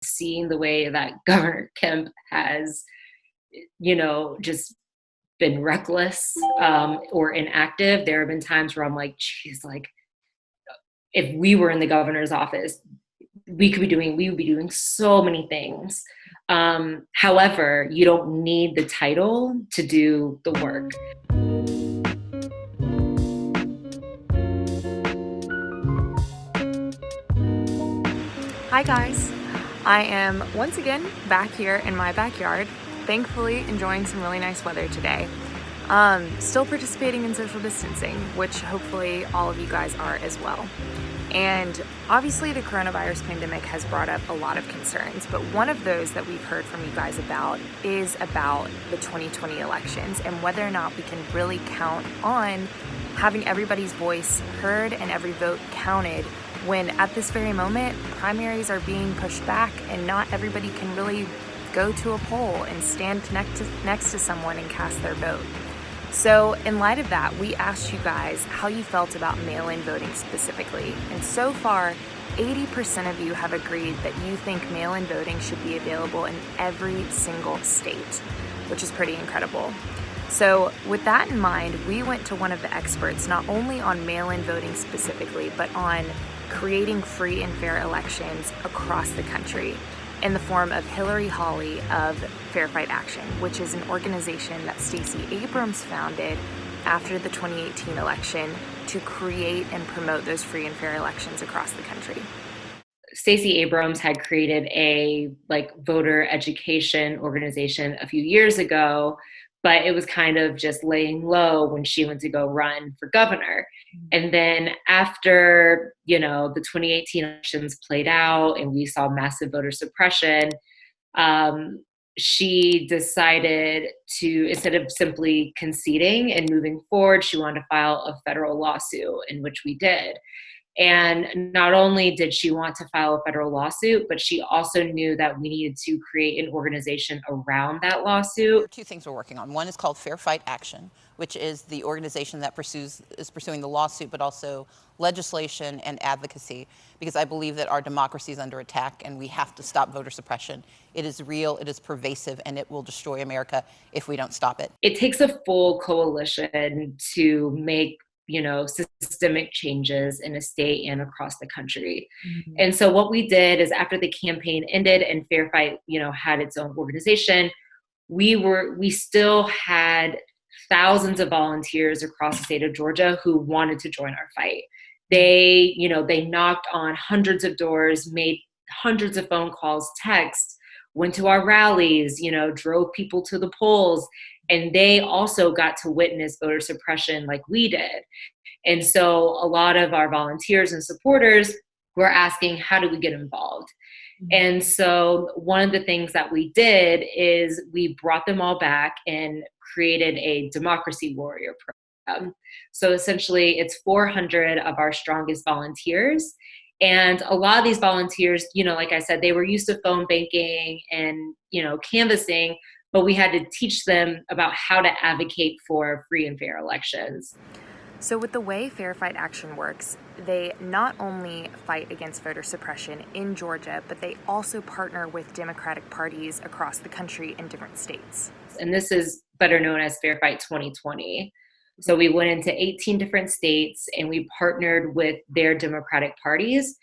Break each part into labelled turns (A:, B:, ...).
A: Seeing the way that Governor Kemp has, just been reckless or inactive, there have been times where I'm like, geez, like if we were in the governor's office, we would be doing so many things. However, you don't need the title to do the work.
B: Hi guys, I am once again back here in my backyard, thankfully enjoying some really nice weather today. Still participating in social distancing, which hopefully all of you guys are as well. And obviously the coronavirus pandemic has brought up a lot of concerns, but one of those that we've heard from you guys about is about the 2020 elections and whether or not we can really count on having everybody's voice heard and every vote counted when at this very moment primaries are being pushed back and not everybody can really go to a poll and stand next to someone and cast their vote. So in light of that, we asked you guys how you felt about mail-in voting specifically. And so far, 80% of you have agreed that you think mail-in voting should be available in every single state, which is pretty incredible. So with that in mind, we went to one of the experts, not only on mail-in voting specifically, but on creating free and fair elections across the country, in the form of Hillary Holley of Fair Fight Action, which is an organization that Stacey Abrams founded after the 2018 election to create and promote those free and fair elections across the country.
A: Stacey Abrams had created a voter education organization a few years ago, but it was kind of just laying low when she went to go run for governor. And then after, the 2018 elections played out and we saw massive voter suppression, she decided to, instead of simply conceding and moving forward, she wanted to file a federal lawsuit, in which we did. And not only did she want to file a federal lawsuit, but she also knew that we needed to create an organization around that lawsuit.
C: There are two things we're working on. One is called Fair Fight Action, which is the organization that is pursuing the lawsuit, but also legislation and advocacy, because I believe that our democracy is under attack and we have to stop voter suppression. It is real, it is pervasive, and it will destroy America if we don't stop it.
A: It takes a full coalition to make systemic changes in a state and across the country. Mm-hmm. And so what we did is, after the campaign ended and Fair Fight, had its own organization, we still had thousands of volunteers across the state of Georgia who wanted to join our fight. They knocked on hundreds of doors, made hundreds of phone calls, text, went to our rallies, drove people to the polls. And they also got to witness voter suppression like we did. And so a lot of our volunteers and supporters were asking, how do we get involved? Mm-hmm. And so one of the things that we did is we brought them all back and created a democracy warrior program. So essentially it's 400 of our strongest volunteers. And a lot of these volunteers, like I said, they were used to phone banking and, canvassing, but we had to teach them about how to advocate for free and fair elections.
B: So with the way Fair Fight Action works, they not only fight against voter suppression in Georgia, but they also partner with Democratic parties across the country in different states.
A: And this is better known as Fair Fight 2020. So we went into 18 different states and we partnered with their Democratic parties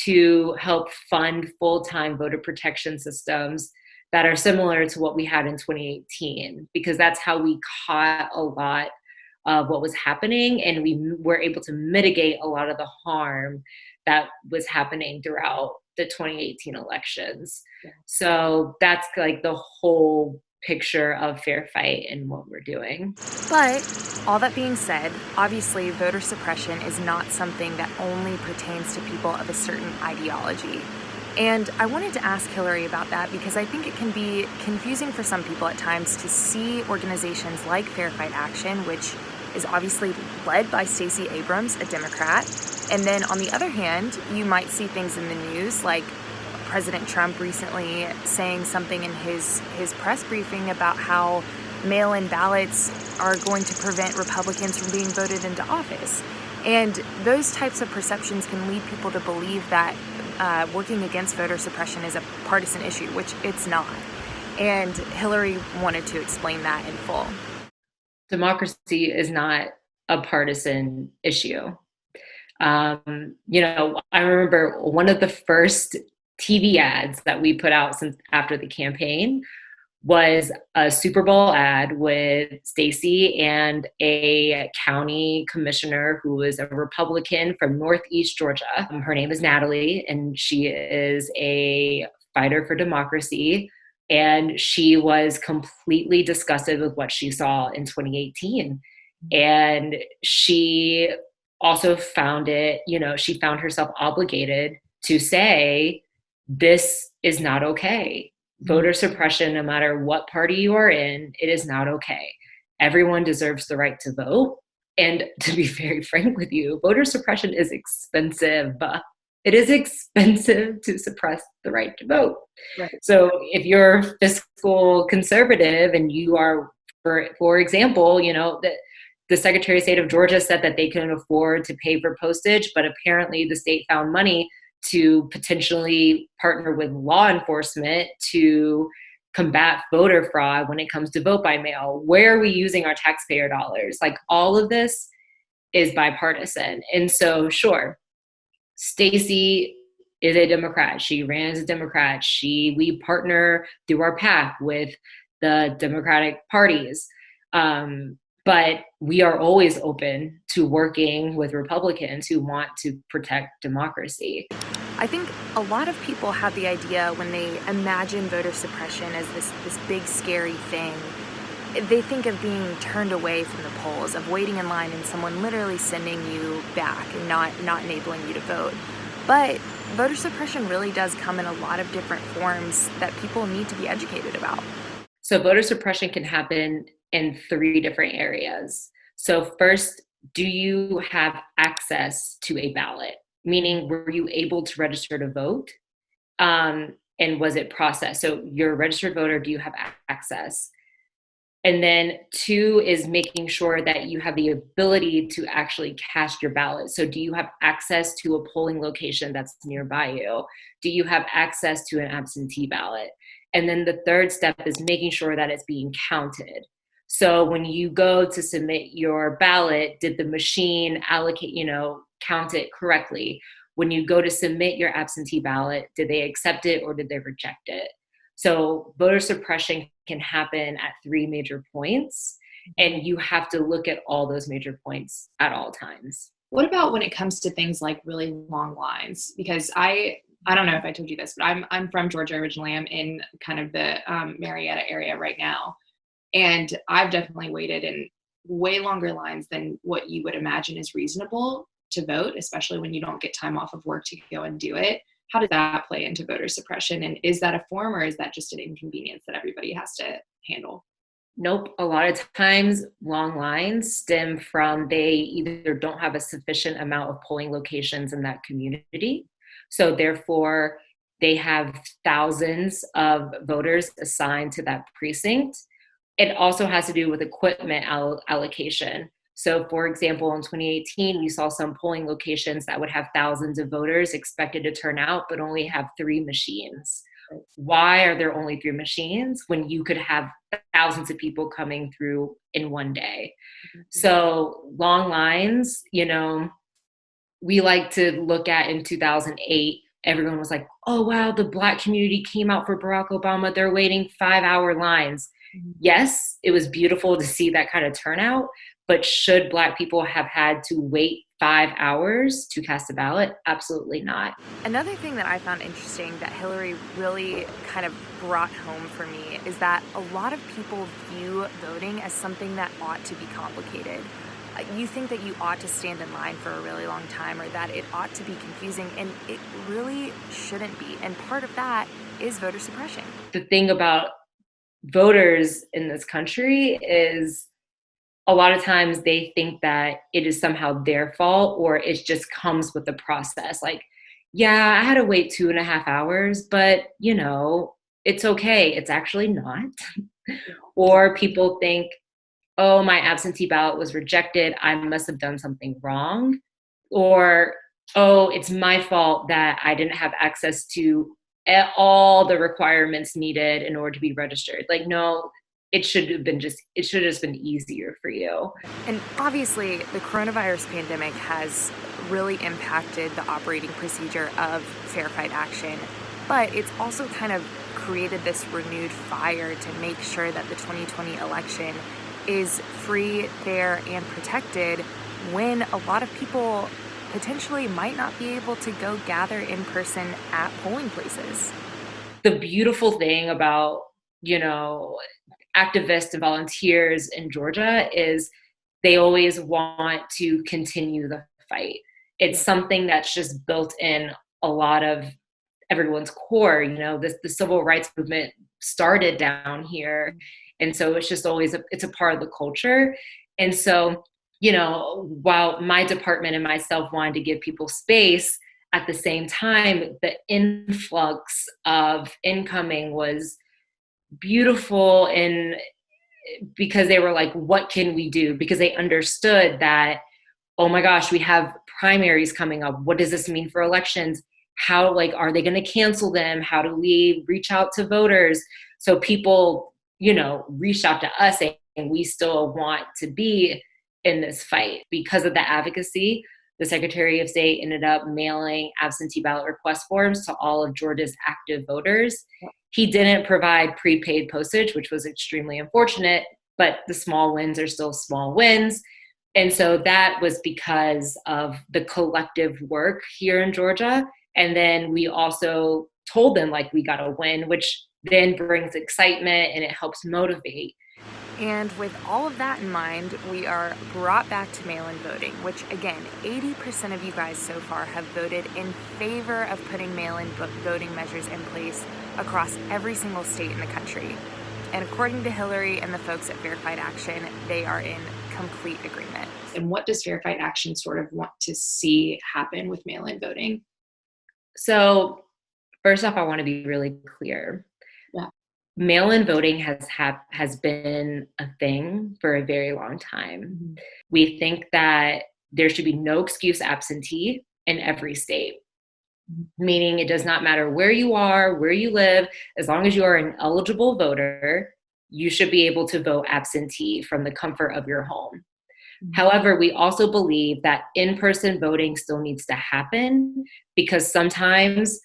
A: to help fund full-time voter protection systems that are similar to what we had in 2018, because that's how we caught a lot of what was happening, and we were able to mitigate a lot of the harm that was happening throughout the 2018 elections. Yeah. So that's like the whole picture of Fair Fight and what we're doing.
B: But all that being said, obviously voter suppression is not something that only pertains to people of a certain ideology. And I wanted to ask Hillary about that because I think it can be confusing for some people at times to see organizations like Fair Fight Action, which is obviously led by Stacey Abrams, a Democrat. And then on the other hand, you might see things in the news like President Trump recently saying something in his press briefing about how mail-in ballots are going to prevent Republicans from being voted into office. And those types of perceptions can lead people to believe that working against voter suppression is a partisan issue, which it's not. And Hillary wanted to explain that in full.
A: Democracy is not a partisan issue. I remember one of the first TV ads that we put out since after the campaign was a Super Bowl ad with Stacey and a county commissioner who was a Republican from Northeast Georgia. Her name is Natalie, and she is a fighter for democracy. And she was completely disgusted with what she saw in 2018. And she also found she found herself obligated to say, this is not okay. Voter suppression, no matter what party you are in, it is not okay. Everyone deserves the right to vote. And to be very frank with you, voter suppression is expensive. It is expensive to suppress the right to vote. Right. So if you're fiscal conservative and you are, for example, the Secretary of State of Georgia said that they couldn't afford to pay for postage, but apparently the state found money to potentially partner with law enforcement to combat voter fraud when it comes to vote by mail. Where are we using our taxpayer dollars? Like, all of this is bipartisan. And so, sure, Stacey is a Democrat. She ran as a Democrat. We partner through our PAC with the Democratic parties. But we are always open to working with Republicans who want to protect democracy.
B: I think a lot of people have the idea when they imagine voter suppression as this big scary thing. They think of being turned away from the polls, of waiting in line and someone literally sending you back and not enabling you to vote. But voter suppression really does come in a lot of different forms that people need to be educated about.
A: So voter suppression can happen in 3 different areas. So first, do you have access to a ballot? Meaning, were you able to register to vote? And was it processed? So you're a registered voter, do you have access? And then 2 is making sure that you have the ability to actually cast your ballot. So do you have access to a polling location that's nearby you? Do you have access to an absentee ballot? And then the 3rd step is making sure that it's being counted. So when you go to submit your ballot, did the machine count it correctly? When you go to submit your absentee ballot, did they accept it or did they reject it? So voter suppression can happen at 3 major points, and you have to look at all those major points at all times.
D: What about when it comes to things like really long lines? Because I don't know if I told you this, but I'm from Georgia originally. I'm in kind of the Marietta area right now. And I've definitely waited in way longer lines than what you would imagine is reasonable to vote, especially when you don't get time off of work to go and do it. How does that play into voter suppression? And is that a form, or is that just an inconvenience that everybody has to handle?
A: Nope. A lot of times long lines stem from they either don't have a sufficient amount of polling locations in that community. So therefore, they have thousands of voters assigned to that precinct. It also has to do with equipment allocation. So for example, in 2018, we saw some polling locations that would have thousands of voters expected to turn out, but only have 3 machines. Why are there only 3 machines when you could have thousands of people coming through in one day? Mm-hmm. So long lines, we like to look at in 2008, everyone was like, oh, wow, the Black community came out for Barack Obama. They're waiting 5-hour lines. Mm-hmm. Yes, it was beautiful to see that kind of turnout. But should Black people have had to wait 5 hours to cast a ballot? Absolutely not.
B: Another thing that I found interesting that Hillary really kind of brought home for me is that a lot of people view voting as something that ought to be complicated. You think that you ought to stand in line for a really long time, or that it ought to be confusing, and it really shouldn't be. And part of that is voter suppression.
A: The thing about voters in this country is a lot of times they think that it is somehow their fault, or it just comes with the process. Like, yeah, I had to wait 2.5 hours, but it's okay. It's actually not. Or people think, oh, my absentee ballot was rejected. I must have done something wrong. Or oh, it's my fault that I didn't have access to all the requirements needed in order to be registered. Like, no, it should have just been easier for you.
B: And obviously, the coronavirus pandemic has really impacted the operating procedure of Fair Fight Action, but it's also kind of created this renewed fire to make sure that the 2020 election is free, fair, and protected when a lot of people potentially might not be able to go gather in person at polling places.
A: The beautiful thing about, activists and volunteers in Georgia is they always want to continue the fight. It's something that's just built in a lot of everyone's core. The civil rights movement started down here. And so it's just always it's a part of the culture. And so, while my department and myself wanted to give people space, at the same time, the influx of incoming was beautiful, and because they were like, what can we do? Because they understood that, oh my gosh, we have primaries coming up. What does this mean for elections? How, are they going to cancel them? How do we reach out to voters? So people, reached out to us saying we still want to be in this fight. Because of the advocacy, the Secretary of State ended up mailing absentee ballot request forms to all of Georgia's active voters. He didn't provide prepaid postage, which was extremely unfortunate, but the small wins are still small wins. And so that was because of the collective work here in Georgia. And then we also told them, we got to win, which then brings excitement and it helps motivate.
B: And with all of that in mind, we are brought back to mail-in voting, which again, 80% of you guys so far have voted in favor of putting mail-in voting measures in place across every single state in the country. And according to Hillary and the folks at Fair Fight Action, they are in complete agreement.
D: And what does Fair Fight Action sort of want to see happen with mail-in voting?
A: So first off, I want to be really clear.
D: Yeah.
A: Mail-in voting has been a thing for a very long time. Mm-hmm. We think that there should be no excuse absentee in every state, meaning it does not matter where you are, where you live, as long as you are an eligible voter, you should be able to vote absentee from the comfort of your home. Mm-hmm. However, we also believe that in-person voting still needs to happen because sometimes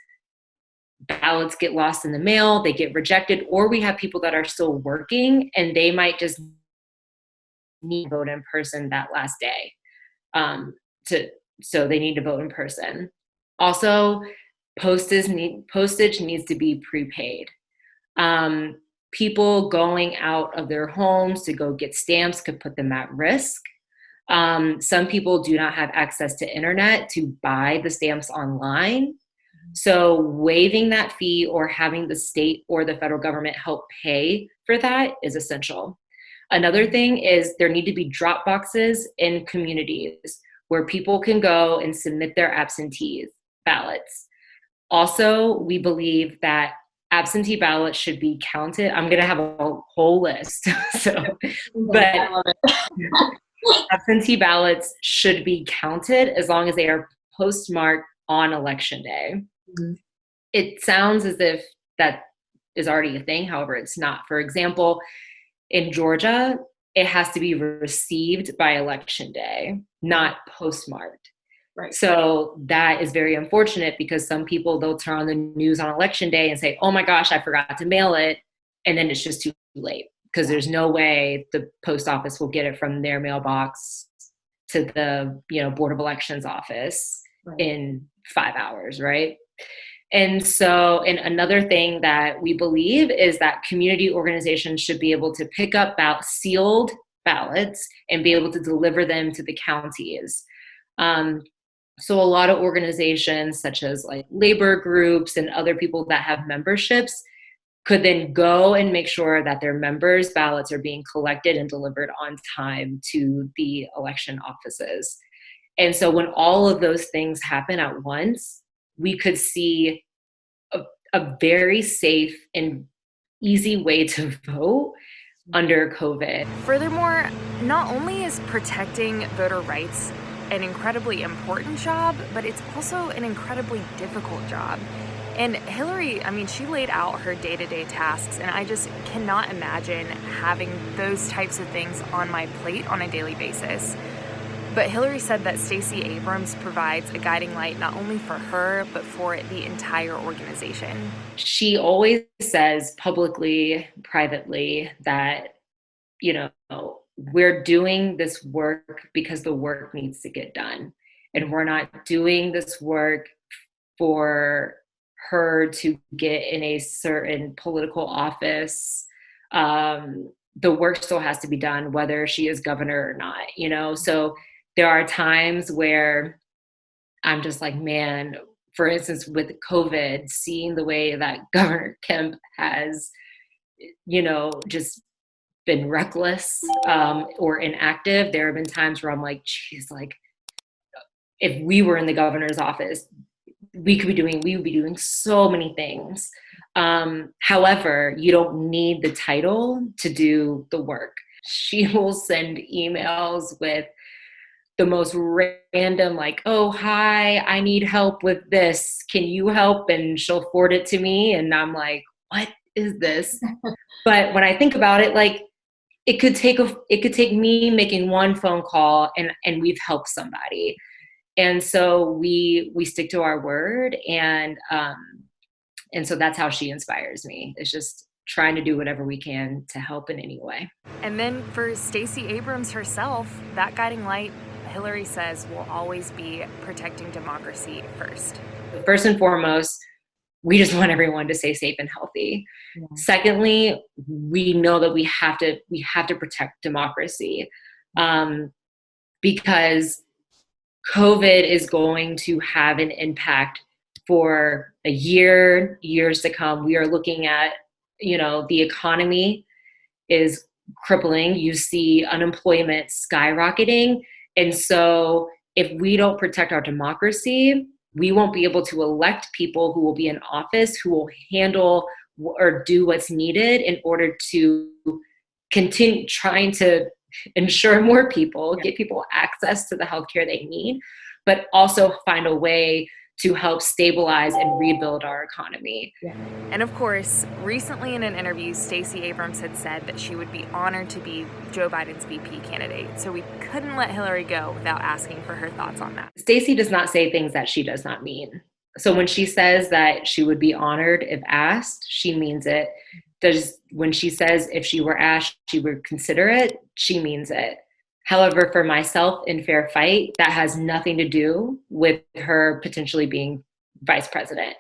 A: ballots get lost in the mail, they get rejected, or we have people that are still working and they might just need to vote in person that last day. So they need to vote in person. Also, postage needs to be prepaid. People going out of their homes to go get stamps could put them at risk. Some people do not have access to internet to buy the stamps online. So waiving that fee or having the state or the federal government help pay for that is essential. Another thing is there need to be drop boxes in communities where people can go and submit their absentee ballots. Also, we believe that absentee ballots should be counted. I'm going to have a whole list. But absentee ballots should be counted as long as they are postmarked on election day. Mm-hmm. It sounds as if that is already a thing. However, it's not. For example, in Georgia, it has to be received by election day, not postmarked. Right. So that is very unfortunate because some people, they'll turn on the news on election day and say, oh my gosh, I forgot to mail it. And then it's just too late because there's no way the post office will get it from their mailbox to the, Board of Elections office in 5 hours, right? And so, and another thing that we believe is that community organizations should be able to pick up sealed ballots and be able to deliver them to the counties. So a lot of organizations such as labor groups and other people that have memberships could then go and make sure that their members' ballots are being collected and delivered on time to the election offices. And so when all of those things happen at once, we could see a very safe and easy way to vote under COVID.
B: Furthermore, not only is protecting voter rights an incredibly important job, but it's also an incredibly difficult job. And Hillary, I mean, she laid out her day-to-day tasks, and I just cannot imagine having those types of things on my plate on a daily basis. But Hillary said that Stacey Abrams provides a guiding light not only for her, but for the entire organization.
A: She always says publicly, privately, that, you know, we're doing this work because the work needs to get done. And we're not doing this work for her to get in a certain political office. The work still has to be done, whether she is governor or not, you know? So there are times where I'm just like, man, for instance, with COVID, seeing the way that Governor Kemp has, you know, just been reckless or inactive, there have been times where I'm like, geez, like if we were in the governor's office, we would be doing so many things. However, you don't need the title to do the work. She will send emails with the most random, like, oh, hi, I need help with this. Can you help? And she'll forward it to me. And I'm like, what is this? But when I think about it, like, it could take me making one phone call and we've helped somebody. And so we stick to our word. And so that's how she inspires me. It's just trying to do whatever we can to help in any way.
B: And then for Stacey Abrams herself, that guiding light, Hillary says, will always be protecting democracy first.
A: First and foremost, we just want everyone to stay safe and healthy. Yeah. Secondly, we know that we have to protect democracy because COVID is going to have an impact for years to come. We are looking at, you know, the economy is crippling. You see unemployment skyrocketing. And so if we don't protect our democracy, we won't be able to elect people who will be in office, who will handle or do what's needed in order to continue trying to ensure more people, get people access to the healthcare they need, but also find a way to help stabilize and rebuild our economy.
B: Yeah. And of course, recently in an interview, Stacey Abrams had said that she would be honored to be Joe Biden's VP candidate. So we couldn't let Hillary go without asking for her thoughts on that.
A: Stacey does not say things that she does not mean. So when she says that she would be honored if asked, she means it. When she says if she were asked, she would consider it, she means it. However, for myself in Fair Fight, that has nothing to do with her potentially being vice president.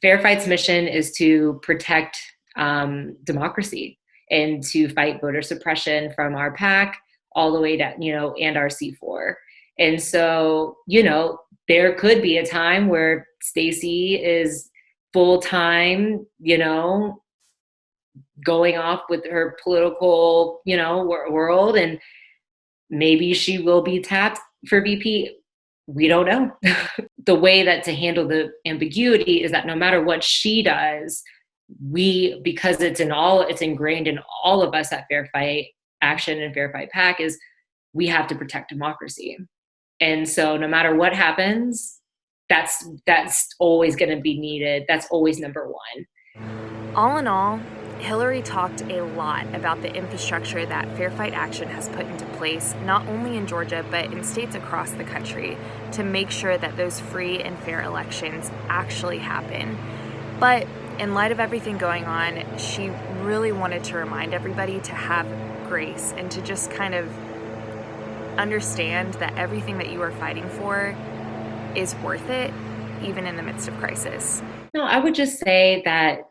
A: Fair Fight's mission is to protect democracy and to fight voter suppression from our PAC all the way down, you know, and our C4. And so, you know, there could be a time where Stacey is full-time, you know, going off with her political, you know, world, and maybe she will be tapped for VP. We don't know. The way that to handle the ambiguity is that no matter what she does, because it's ingrained in all of us at Fair Fight Action and Fair Fight PAC, is we have to protect democracy. And so no matter what happens, that's always going to be needed. That's always number one.
B: All in all, Hillary talked a lot about the infrastructure that Fair Fight Action has put into place, not only in Georgia, but in states across the country, to make sure that those free and fair elections actually happen. But in light of everything going on, she really wanted to remind everybody to have grace and to just kind of understand that everything that you are fighting for is worth it, even in the midst of crisis.
A: No, I would just say that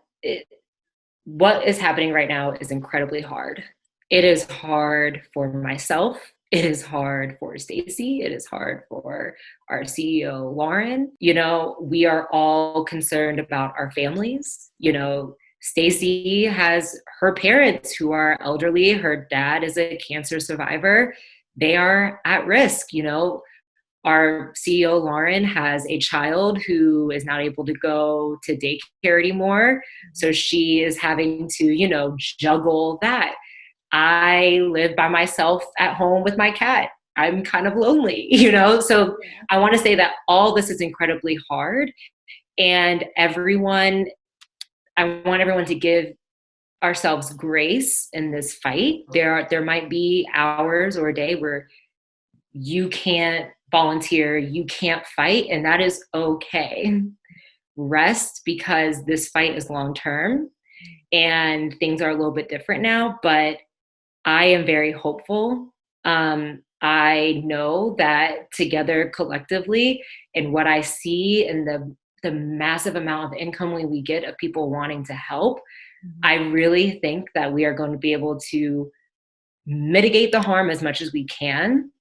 A: what is happening right now is incredibly hard. It is hard for myself. It is hard for Stacey. It is hard for our CEO, Lauren. You know, we are all concerned about our families. You know, Stacey has her parents who are elderly. Her dad is a cancer survivor. They are at risk. You know, our CEO, Lauren, has a child who is not able to go to daycare anymore. So she is having to, you know, juggle that. I live by myself at home with my cat. I'm kind of lonely, you know? So I want to say that all this is incredibly hard, and I want everyone to give ourselves grace in this fight. There might be hours or a day where you can't volunteer, you can't fight, and that is okay. Rest, because this fight is long term and things are a little bit different now, but I am very hopeful. I know that together collectively, and what I see and the massive amount of income we get of people wanting to help, I really think that we are going to be able to mitigate the harm as much as we can.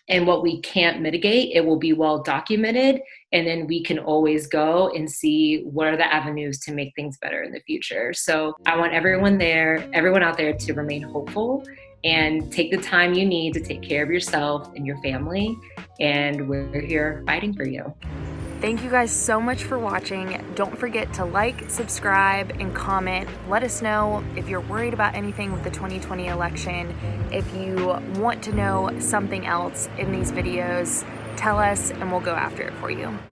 A: And what we can't mitigate, it will be well documented. And then we can always go and see what are the avenues to make things better in the future. So I want everyone out there to remain hopeful and take the time you need to take care of yourself and your family. And we're here fighting for you.
B: Thank you guys so much for watching. Don't forget to like, subscribe, and comment. Let us know if you're worried about anything with the 2020 election. If you want to know something else in these videos, tell us and we'll go after it for you.